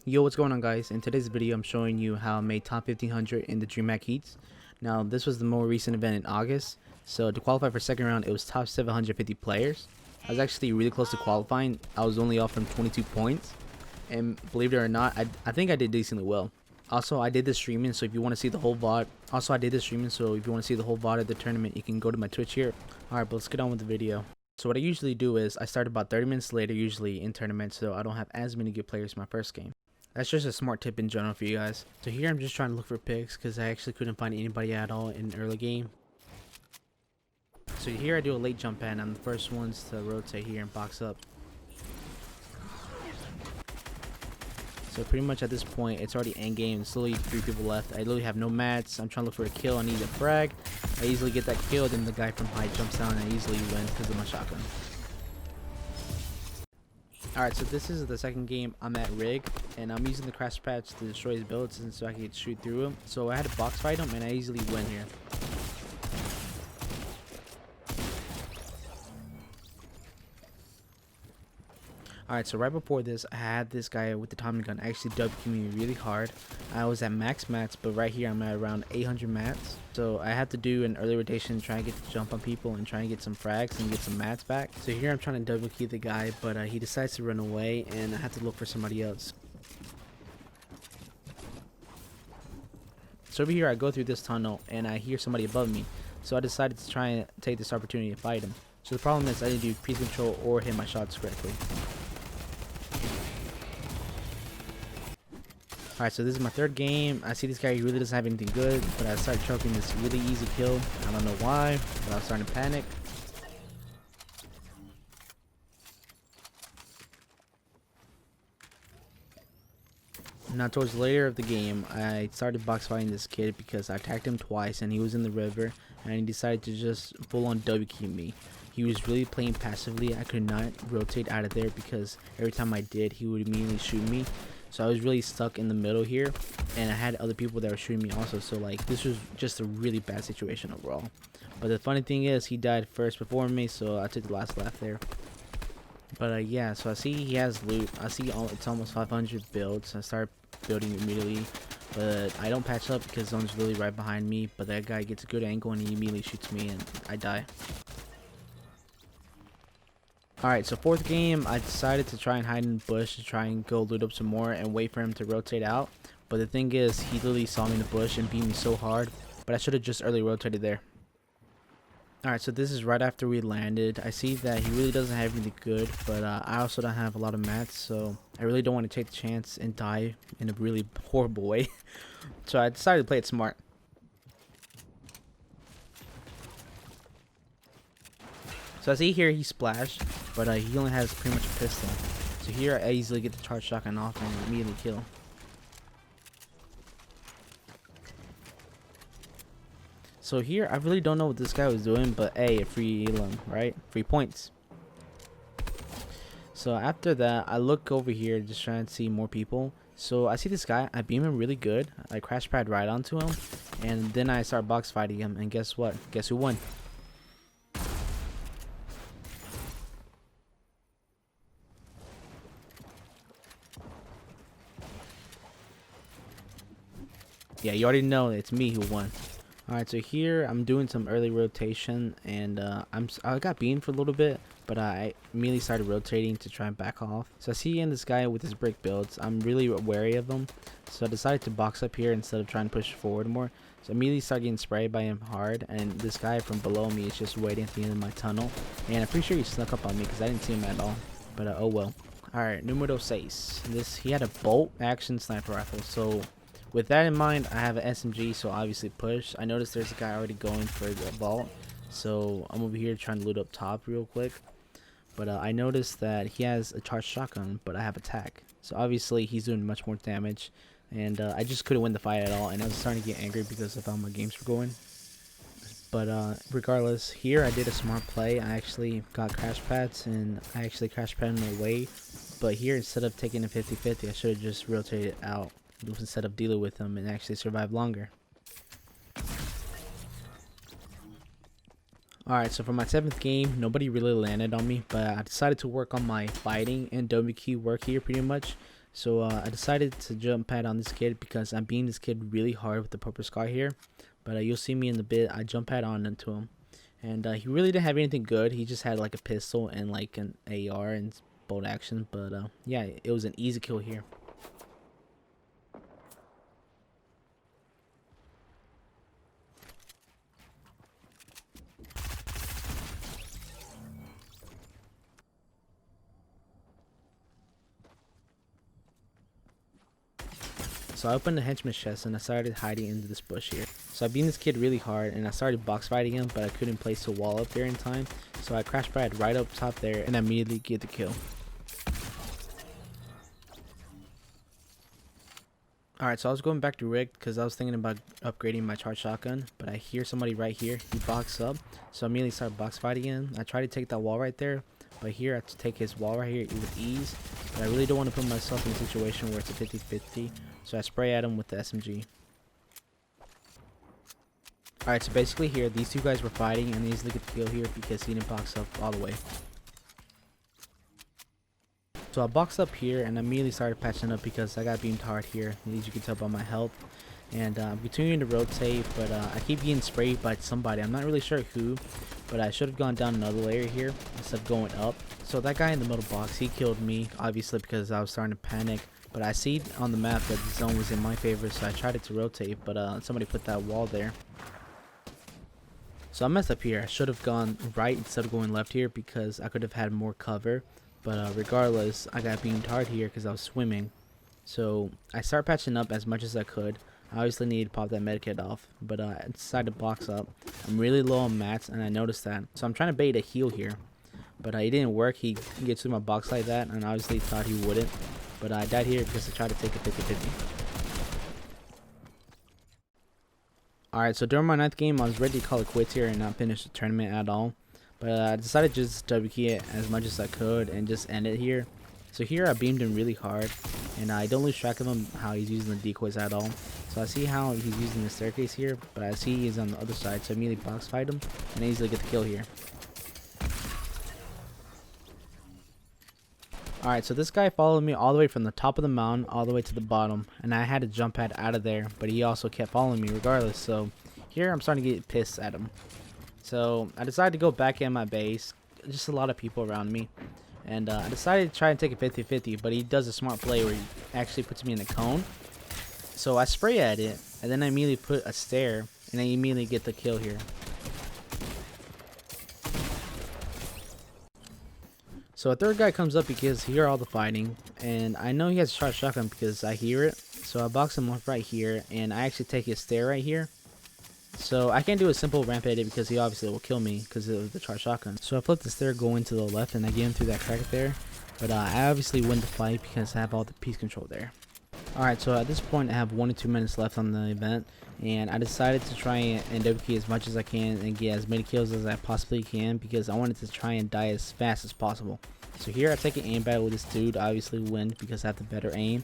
Yo, what's going on, guys? In today's video I'm showing you how I made top 1500 in the Dreamhack Heats. Now this was the more recent event in August, so to qualify for second round it was top 750 players. I was actually really close to qualifying. I was only off from 22 points, and believe it or not, I think I did decently well. Also, I did the streaming, so if you want to see the whole VOD of the tournament, you can go to my Twitch here. Alright, but let's get on with the video. So what I usually do is I start about 30 minutes later usually in tournaments, so I don't have as many good players in my first game. That's just a smart tip in general for you guys. So here I'm just trying to look for picks because I actually couldn't find anybody at all in the early game. So here I do a late jump pad. I'm the first ones to rotate here and box up. So pretty much at this point it's already end game. There's literally 3 people left. I literally have no mats. I'm trying to look for a kill. I need a frag. I easily get that kill. Then the guy from high jumps down and I easily win because of my shotgun. Alright, so this is the second game. I'm at Rig, and I'm using the crash pads to destroy his bullets and so I can shoot through him. So I had to box fight him, and I easily win here. Alright, so right before this, I had this guy with the Tommy gun actually WQ me really hard. I was at max mats, but right here I'm at around 800 mats. So I had to do an early rotation, try and get the jump on people and try and get some frags and get some mats back. So here I'm trying to WQ the guy, but he decides to run away and I have to look for somebody else. So over here I go through this tunnel and I hear somebody above me. So I decided to try and take this opportunity to fight him. So the problem is I didn't do piece control or hit my shots correctly. Alright, so this is my third game. I see this guy, he really doesn't have anything good, but I started choking this really easy kill. I don't know why, but I was starting to panic. Now towards the later of the game, I started box fighting this kid because I attacked him twice and he was in the river and he decided to just full on WQ me. He was really playing passively. I could not rotate out of there because every time I did, he would immediately shoot me. So I was really stuck in the middle here, and I had other people that were shooting me also. So like this was just a really bad situation overall. But the funny thing is he died first before me, so I took the last laugh there. But yeah, so I see he has loot. I see it's almost 500 builds. I start building immediately, but I don't patch up because someone's really right behind me. But that guy gets a good angle and he immediately shoots me and I die. Alright, so fourth game, I decided to try and hide in the bush to try and go loot up some more and wait for him to rotate out. But the thing is, he literally saw me in the bush and beat me so hard, but I should have just early rotated there. Alright, so this is right after we landed. I see that he really doesn't have anything good, but I also don't have a lot of mats, so I really don't want to take the chance and die in a really horrible way. So I decided to play it smart. So I see here he splashed, but he only has pretty much a pistol. So here I easily get the charge shotgun off and immediately kill. So here I really don't know what this guy was doing, but hey, a free elam, right? Free points. So after that, I look over here just trying to see more people. So I see this guy, I beam him really good. I crash pad right onto him, and then I start box fighting him, and guess what? Guess who won? Yeah, you already know it's me who won. Alright, so here I'm doing some early rotation, and I got beamed for a little bit, but I immediately started rotating to try and back off. So I see this guy with his brick builds. I'm really wary of him, so I decided to box up here instead of trying to push forward more. So I immediately started getting sprayed by him hard, and this guy from below me is just waiting at the end of my tunnel. And I'm pretty sure he snuck up on me because I didn't see him at all, but oh well. Alright, numero 6. He had a bolt action sniper rifle, so with that in mind, I have an SMG, so obviously push. I noticed there's a guy already going for the vault, so I'm over here trying to loot up top real quick. But I noticed that he has a charged shotgun, but I have attack. So obviously he's doing much more damage, and I just couldn't win the fight at all, and I was starting to get angry because of how my games were going. But regardless, here I did a smart play. I actually got crash pads, and I actually crash padded my way. But here, instead of taking a 50-50, I should have just rotated out instead of dealing with them and actually survive longer. Alright, so for my 7th game, nobody really landed on me, but I decided to work on my fighting and WQ work here pretty much. So I decided to jump pad on this kid because I'm beating this kid really hard with the purple scar here. But you'll see me in a bit. I jump pad on into him. And he really didn't have anything good. He just had like a pistol and like an AR and bolt action. But yeah, it was an easy kill here. So I opened the henchman's chest and I started hiding into this bush here. So I beat this kid really hard and I started box fighting him, but I couldn't place a wall up there in time. So I crash pad right up top there and I immediately get the kill. Alright, so I was going back to rig because I was thinking about upgrading my charge shotgun, but I hear somebody right here. He boxed up, so I immediately started box fighting him. I tried to take that wall right there, but here I have to take his wall right here with ease. But I really don't want to put myself in a situation where it's a 50-50, so I spray at him with the SMG. Alright, so basically here, these two guys were fighting and they easily get the kill here because he didn't box up all the way. So I boxed up here and I immediately started patching up because I got beamed hard here, as you can tell by my health. And I'm continuing to rotate, but I keep getting sprayed by somebody. I'm not really sure who, but I should have gone down another layer here instead of going up. So that guy in the middle box, he killed me, obviously because I was starting to panic. But I see on the map that the zone was in my favor, so I tried to rotate, but somebody put that wall there. So I messed up here. I should have gone right instead of going left here because I could have had more cover. But regardless, I got beamed hard here because I was swimming. So I started patching up as much as I could. I obviously needed to pop that medkit off, but I decided to box up. I'm really low on mats and I noticed that. So I'm trying to bait a heal here. But it didn't work. He gets through my box like that and I obviously thought he wouldn't. But I died here because I tried to take a 50-50. Alright, so during my 9th game, I was ready to call it quits here and not finish the tournament at all. But I decided to just W key it as much as I could and just end it here. So here I beamed him really hard and I don't lose track of him how he's using the decoys at all. So I see how he's using the staircase here, but I see he's on the other side, so I immediately box fight him and I easily get the kill here. Alright, so this guy followed me all the way from the top of the mountain all the way to the bottom, and I had to jump pad out of there, but he also kept following me regardless. So here I'm starting to get pissed at him. So I decided to go back in my base, just a lot of people around me, and I decided to try and take a 50-50, but he does a smart play where he actually puts me in a cone. So I spray at it, and then I immediately put a stair, and I immediately get the kill here. So a third guy comes up because he hear all the fighting, and I know he has a charged shotgun because I hear it. So I box him up right here, and I actually take his stair right here. So I can't do a simple ramp edit because he obviously will kill me because of the charged shotgun. So I flip the stair going to the left, and I get him through that crack there. But I obviously win the fight because I have all the piece control there. Alright, so at this point I have 1 to 2 minutes left on the event, and I decided to try and W key as much as I can and get as many kills as I possibly can because I wanted to try and die as fast as possible. So here I take an aim battle with this dude, I obviously win because I have the better aim,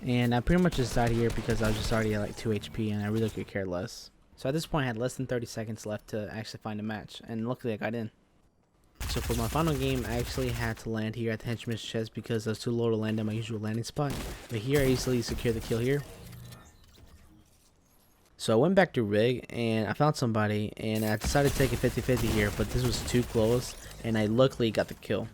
and I pretty much just died here because I was just already at like 2 HP and I really could care less. So at this point I had less than 30 seconds left to actually find a match, and luckily I got in. So for my final game, I actually had to land here at the henchman's chest because I was too low to land at my usual landing spot. But here I easily secured the kill here. So I went back to rig and I found somebody and I decided to take a 50-50 here, but this was too close and I luckily got the kill.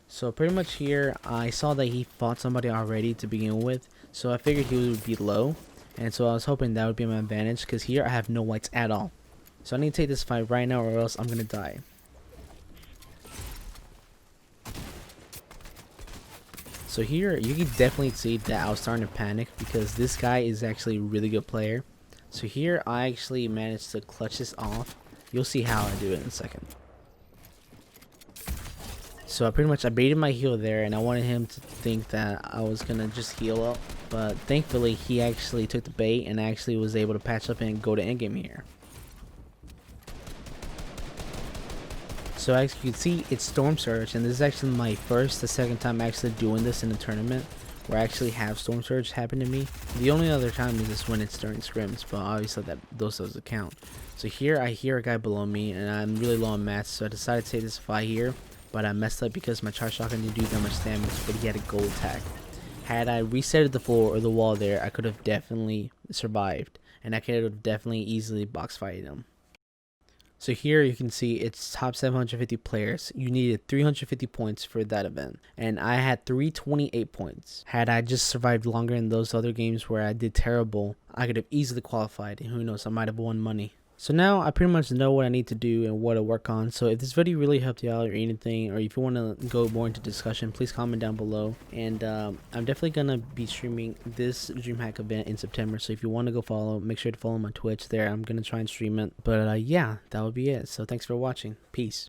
So pretty much here I saw that he fought somebody already to begin with, so I figured he would be low, and so I was hoping that would be my advantage because here I have no whites at all. So I need to take this fight right now or else I'm gonna die. So here you can definitely see that I was starting to panic because this guy is actually a really good player. So here I actually managed to clutch this off. You'll see how I do it in a second. So I baited my heal there and I wanted him to think that I was gonna just heal up, but thankfully he actually took the bait and actually was able to patch up and go to endgame here. So as you can see, it's Storm Surge, and this is actually my first or second time actually doing this in a tournament where I actually have Storm Surge happen to me. The only other time is just when it's during scrims, but obviously those doesn't count. So here I hear a guy below me and I'm really low on mats, so I decided to take this fight here, but I messed up because my charge shotgun didn't do that much damage, but he had a gold attack. Had I resetted the floor or the wall there, I could have definitely survived, and I could have definitely easily box fighted him. So here you can see it's top 750 players. You needed 350 points for that event, and I had 328 points. Had I just survived longer in those other games where I did terrible, I could have easily qualified, and who knows, I might have won money. So now I pretty much know what I need to do and what to work on. So if this video really helped you out or anything, or if you want to go more into discussion, please comment down below. And I'm definitely going to be streaming this Dreamhack event in September. So if you want to go follow, make sure to follow my Twitch there. I'm going to try and stream it. But yeah, that would be it. So thanks for watching. Peace.